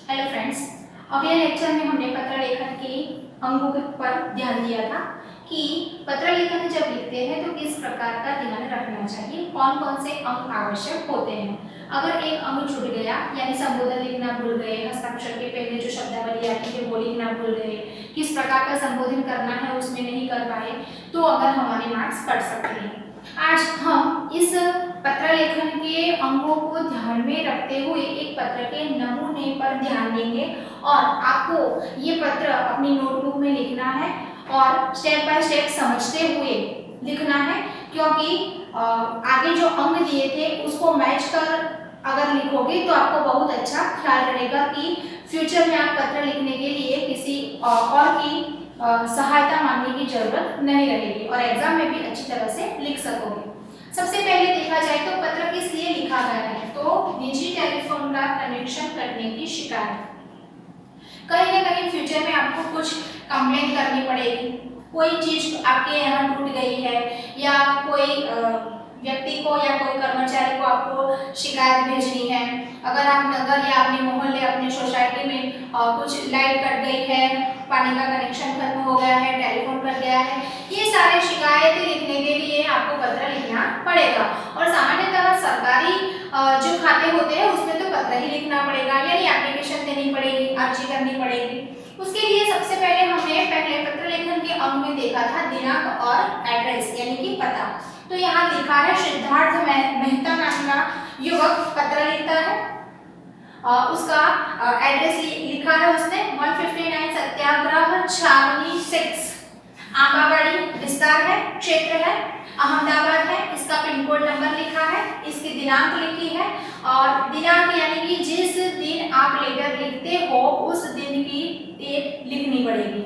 Hello friends, अगले lecture में हमने पत्र लेखन के अंगों पर ध्यान दिया था कि पत्र लेखन जब लिखते हैं तो किस प्रकार का ध्यान रखना चाहिए, कौन कौन से अंग आवश्यक होते हैं। अगर एक अंग छूट गया यानी संबोधन लिखना भूल गए, हस्ताक्षर के पहले जो शब्दावली आती है वो लिखना भूल गए, किस प्रकार का संबोधन करना है उसमें नहीं कर पाए, तो अगर हमारे मार्क्स कट सकते हैं। आज हम इस पत्र लेखन के अंगों को ध्यान में रखते हुए एक पत्र के नमूने पर ध्यान देंगे और आपको ये पत्र अपनी नोटबुक में लिखना है और स्टेप बाय स्टेप समझते हुए लिखना है, क्योंकि आगे जो अंग दिए थे उसको मैच कर अगर लिखोगे तो आपको बहुत अच्छा ख्याल रहेगा कि फ्यूचर में आप पत्र लिखने के लिए किसी और की सहायता मांगने की जरूरत नहीं रहेगी और एग्जाम में भी अच्छी तरह से लिख सकोगे। सबसे पहले देखा जाए तो पत्र किस लिए लिखा गया है, तो निजी टेलीफोन का कनेक्शन करने की शिकायत। कहीं ना कहीं फ्यूचर में आपको कुछ कंप्लेंट करनी पड़ेगी, कोई चीज आपके यहाँ टूट गई है या कोई व्यक्ति को या कोई कर्मचारी को आपको शिकायत भेजनी है। अगर आप नगर या अपने मोहल्ले अपने सोसाइटी में कुछ लाइट कट गई है, पानी का कनेक्शन खत्म हो गया है, टेलीफोन कट गया है, ये सारे शिकायतें लिखने के लिए आपको पत्र लिखना पड़ेगा। और सामान्यतः सरकारी जो खाते होते हैं उसमें तो पत्र ही लिखना पड़ेगा, यानी एप्लीकेशन देनी पड़ेगी, अर्जी करनी पड़ेगी। उसके लिए सबसे पहले हमने पहले पत्र लेखन के अंग में देखा था दिनांक और एड्रेस यानी कि पता। तो यहाँ लिखा है सिद्धार्थ मेहता नाम का युवक पत्र लिखता है, उसका एड्रेस लिखा है उसने 159 सत्याग्रह छावनी 6 आंबाबाड़ी विस्तार है, क्षेत्र है अहमदाबाद है, इसका पिन कोड नंबर लिखा है, इसकी दिनांक लिखी है और दिनांक यानी कि जिस दिन आप लेटर लिखते हो उस दिन की डेट लिखनी पड़ेगी।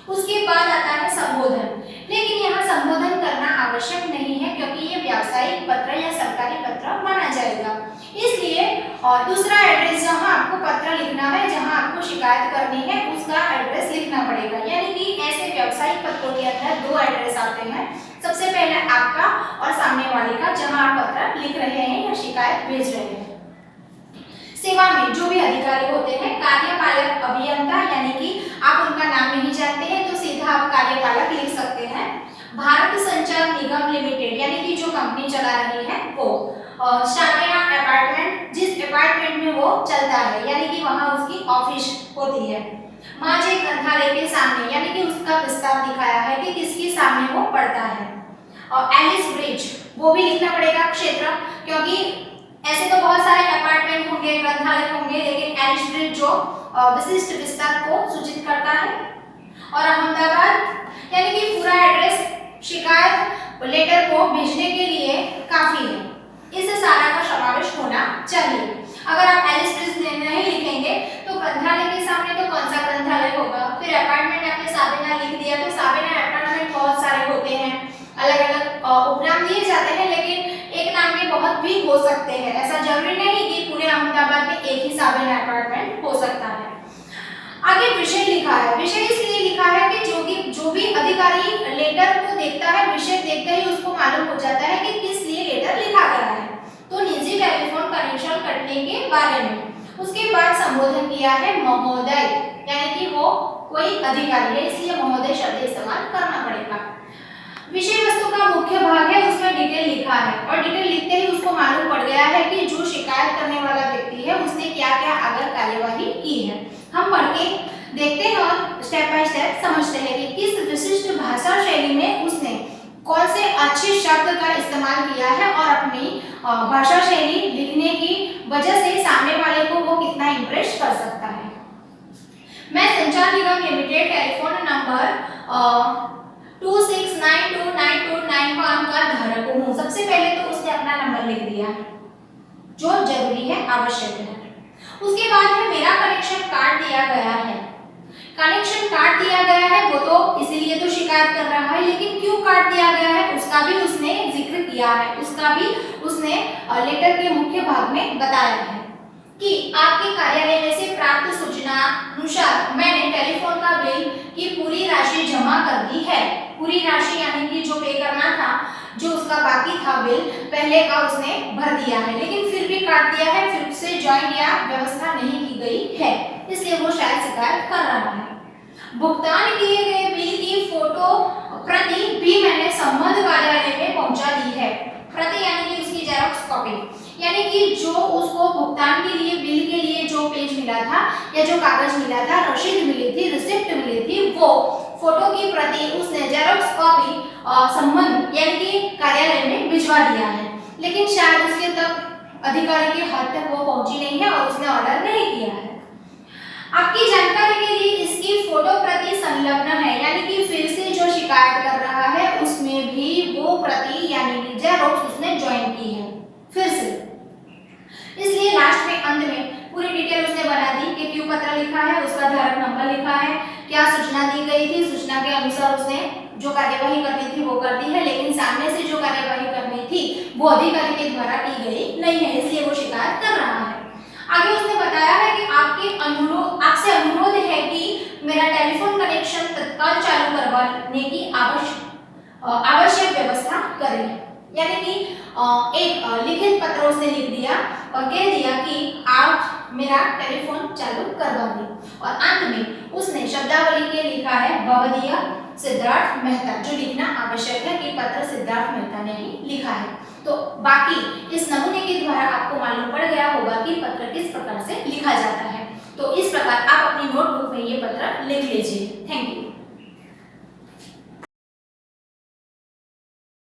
उसके बाद आता है संबोधन, लेकिन यहाँ संबोधन करना आवश्यक नहीं है क्योंकि ये व्यावसायिक पत्र या सरकारी पत्र माना जाएगा। इसलिए और दूसरा एड्रेस जहाँ आपको पत्र लिखना है, जहाँ आपको शिकायत करनी है उसका एड्रेस लिखना पड़ेगा, यानी कि ऐसे व्यावसायिक पत्रों के अंदर दो एड्रेस आते हैं। सबसे पहले आपका और सामने वाले का, जहाँ आप पत्र लिख रहे हैं या शिकायत भेज रहे हैं। सेवा में जो भी अधिकारी होते हैं, कार्यपालक अभियंता यानी कि आप उनका नाम नहीं जानते हैं तो सीधा आप कार्यपालक लिख सकते हैं। भारत संचार निगम लिमिटेड यानी कि जो कंपनी चला रही है वो, शामिया अपार्टमेंट जिस अपार्टमेंट में वो चलता है यानी कि वहां उसकी ऑफिस होती है। माझे ग्रंथालय के सामने यानी कि उसका विस्तार दिखाया है कि किसके सामने वो पड़ता है। और एलिस ब्रिज वो भी लिखना पड़ेगा क्षेत्र, क्योंकि ऐसे तो बहुत सारे अपार्टमेंट होंगे, ग्रंथालय होंगे, लेकिन एलिस ब्रिज जो विशिष्ट विस्तार को सूचित करता है। और अहमदाबाद यानी कि पूरा एड्रेस शिकायत लेटर को भेजने के लिए काफी है, इस सारा का समावेश होना चाहिए। अगर आप एलिस ब्रिज नहीं लिखेंगे तो ग्रंथालय के सामने तो कौन सा ग्रंथालय होगा, फिर अपार्टमेंट आपने साबिना लिख दिया तो साबिना अपार्टमेंट बहुत सारे होते हैं, अलग अलग उपनाम दिए जाते हैं, लेकिन एक नाम के बहुत भी हो सकते हैं। ऐसा जरूरी नहीं कि पूरे अहमदाबाद में एक ही साबिना अपार्टमेंट हो सकता है। आगे विषय लिखा है, विषय इसलिए लिखा है कि जो भी अधिकारी लेटर को देखता है, विषय देखते ही उसको मालूम हो जाता है कि किस लिए लेटर लिखा गया है। तो निजी टेलीफोन कनेक्शन करने के बारे में। उसके बाद संबोधन किया है महोदय, यानी कि वो कोई अधिकारी है इसलिए महोदय शब्द इस्तेमाल करना पड़ेगा। विषय वस्तु का मुख्य भाग है, उसमें डिटेल लिखा है और डिटेल लिखते ही उसको मालूम पड़ गया है कि जो शिकायत करने वाला व्यक्ति है उसने क्या क्या आगे कार्यवाही की है। हम पढ़ के देखते हैं और स्टेप बाय स्टेप समझते हैं कि किस विशिष्ट भाषा शैली में उसने कौन से अच्छे शब्द का इस्तेमाल किया है और अपनी भाषा शैली लिखने की वजह से सामने वाले को वो कितना इंप्रेस कर सकता है। मैं संचार निगम लिमिटेड टेलीफोन नंबर 26929295 का धारक हूँ। सबसे पहले तो उसने अपना नंबर लिख दिया जो जरूरी है, आवश्यक है। उसके बाद है मेरा कनेक्शन काट दिया गया है। कनेक्शन काट दिया गया है वो तो इसीलिए तो शिकायत कर रहा है, लेकिन क्यों काट दिया गया है उसका भी उसने जिक्र किया है, उसका भी उसने लेटर के मुख्य भाग में बताया है कि आपके कार्यालय में से प्राप्त सूचना अनुसार मैंने टेलीफोन का बिल की पूरी राशि जमा कर दी है। पूरी राशि यानी कि जो पे करना था जो उसका बाकी था बिल पहले का उसने भर दिया है, लेकिन फिर भी काट दिया है, फिर से ज्वाइन या व्यवस्था नहीं की गई है, इसलिए वो शायद शिकायत कर रहा है। भुगतान किए गए बिल की फोटो प्रति भी मैंने संबंध कार्यालय में पहुंचा दी है। प्रति यानी कि उसकी जेरॉक्स कॉपी, यानी कि जो उसको भुगतान के लिए बिल के लिए जो पेज मिला था या जो कागज मिला था, रसीद मिली थी, रिसिप्ट मिली थी, वो फोटो की प्रति उसने जेरॉक्स कॉपी संबंध यानी कि कार्यालय में भिजवा दिया है, लेकिन शायद उसके तक अधिकारी के हाथ तक वो पहुंची नहीं है और उसने ऑर्डर नहीं किया है। आपकी जानकारी के लिए इसकी फोटो प्रति संलग्न है, यानी कि फिर से जो शिकायत कर रहा है उसमें भी वो प्रति यानी कि जेरॉक्स उसने ज्वाइन की है फिर से, इसलिए लास्ट में अंत में पूरी डिटेल उसने बना दी कि क्यों पत्र लिखा है, उसका धारक नंबर लिखा है, क्या सूचना दी गई थी, सूचना के अनुसार उसने जो कार्यवाही करनी थी वो कर दी है, लेकिन सामने से जो कार्यवाही करनी थी वो अधिकारी के द्वारा की गई नहीं है, इसलिए वो शिकायत कर रहा है। आगे उसने बताया है कि आपसे अनुरोध है कि मेरा टेलीफोन कनेक्शन तत्काल चालू करवाने की आवश्यक व्यवस्था करें, यानी कि एक लिखित पत्र उसने लिख दिया और कह दिया कि आप मेरा टेलीफोन चालू करवा दें, और अंत में उसने शब्दावली के लिखा है भवदीय सिद्धार्थ मेहता, जो लिखना आवश्यक है कि पत्र सिद्धार्थ मेहता ने ही लिखा है। तो बाकी इस नमूने के द्वारा आपको मालूम पड़ गया होगा कि पत्र किस प्रकार से लिखा जाता है। तो इस प्रकार आप अपनी नोटबुक में ये पत्र लिख लीजिए। Thank you.